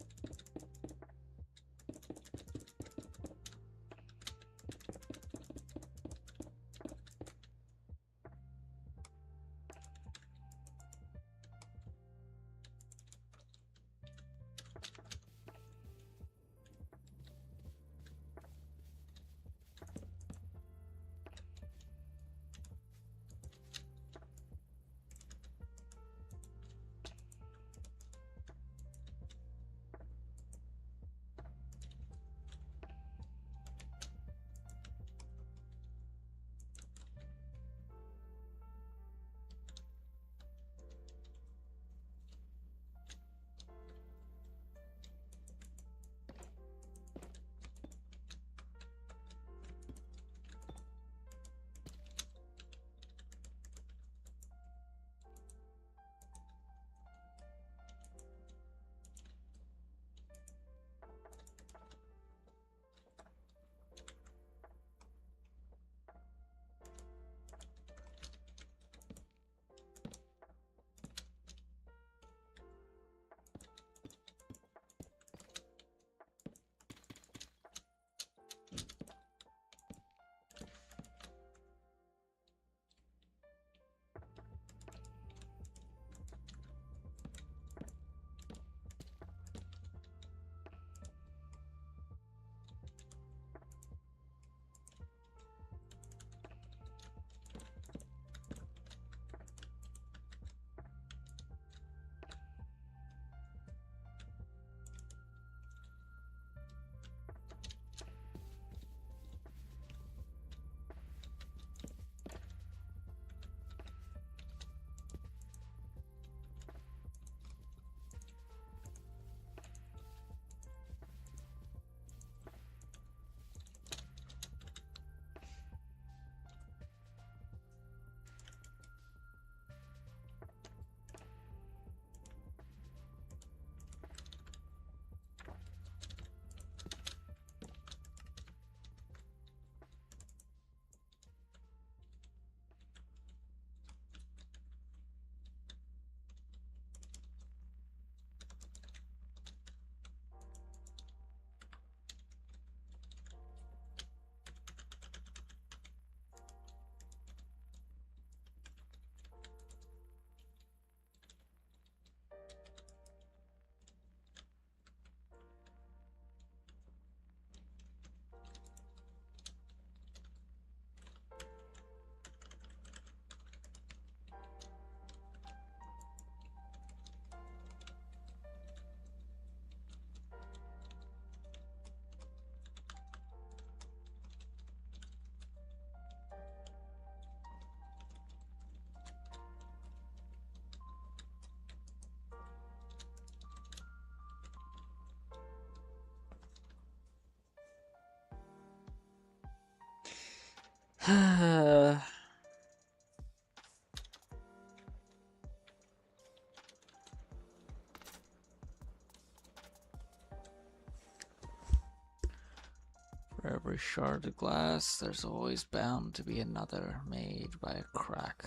For every shard of glass, there's always bound to be another made by a crack.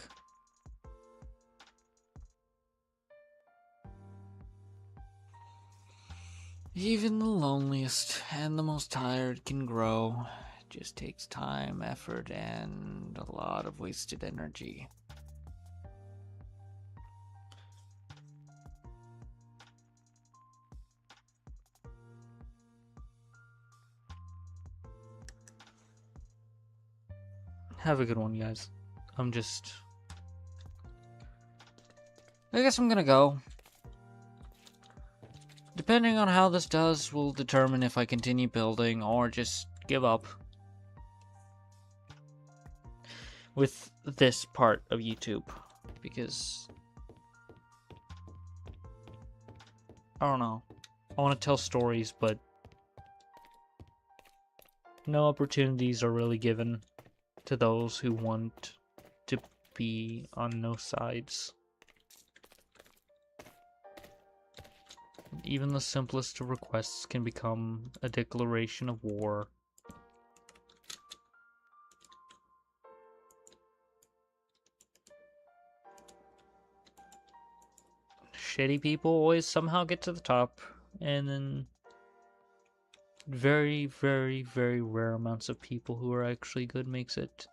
Even the loneliest and the most tired can grow. It just takes time, effort, and a lot of wasted energy. Have a good one, guys. I guess I'm gonna go. Depending on how this does will determine if I continue building or just give up. with this part of YouTube, because I don't know. I want to tell stories, but no opportunities are really given to those who want to be on no sides. Even the simplest of requests can become a declaration of war. Shitty people always somehow get to the top, and then very, very, very rare amounts of people who are actually good makes it.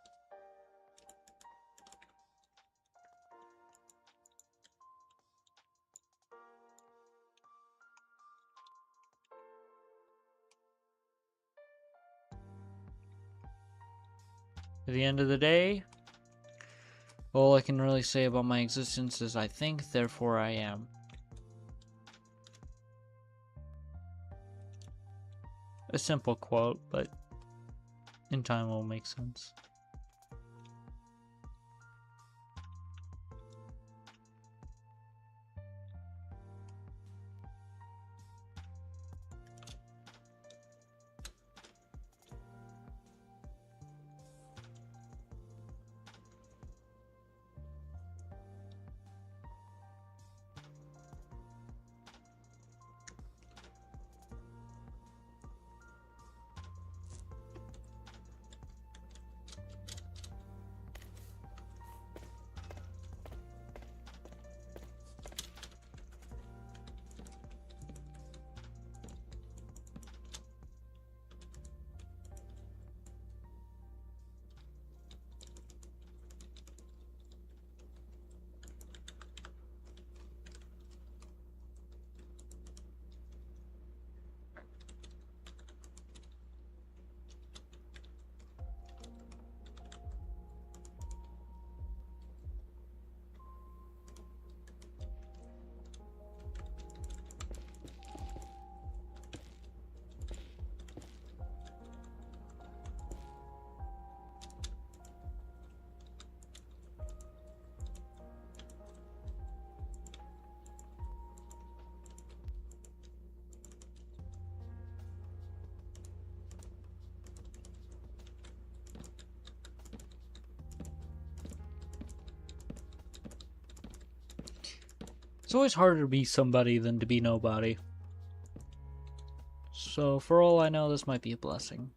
At the end of the day, all I can really say about my existence is I think, therefore I am. A simple quote, but in time it will make sense. It's always harder to be somebody than to be nobody. So for all I know, this might be a blessing.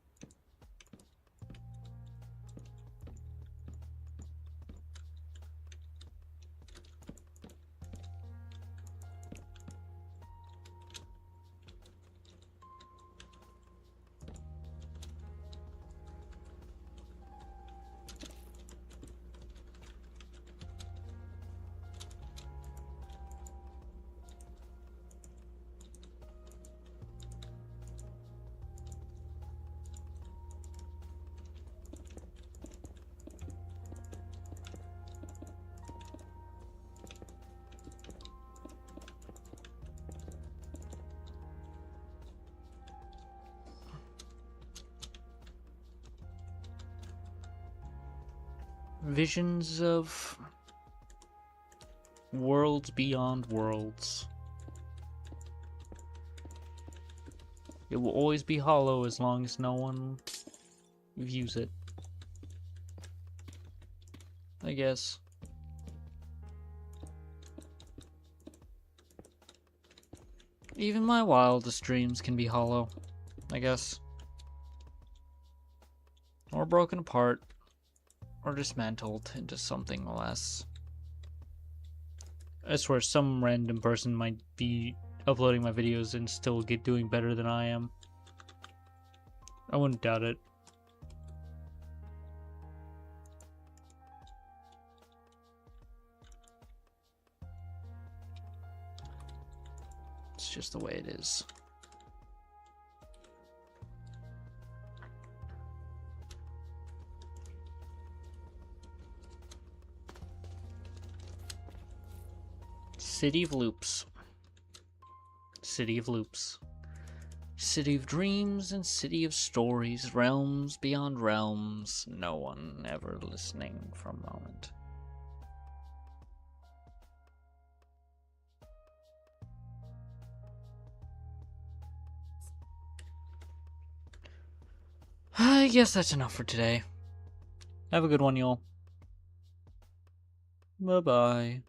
Visions of worlds beyond worlds. It will always be hollow as long as no one views it, I guess. Even my wildest dreams can be hollow, I guess. Or broken apart. Or dismantled into something less. I swear some random person might be uploading my videos and still doing better than I am. I wouldn't doubt it. It's just the way it is. City of Loops. City of Loops. City of dreams and city of stories, realms beyond realms, no one ever listening for a moment. I guess that's enough for today. Have a good one, y'all. Bye-bye.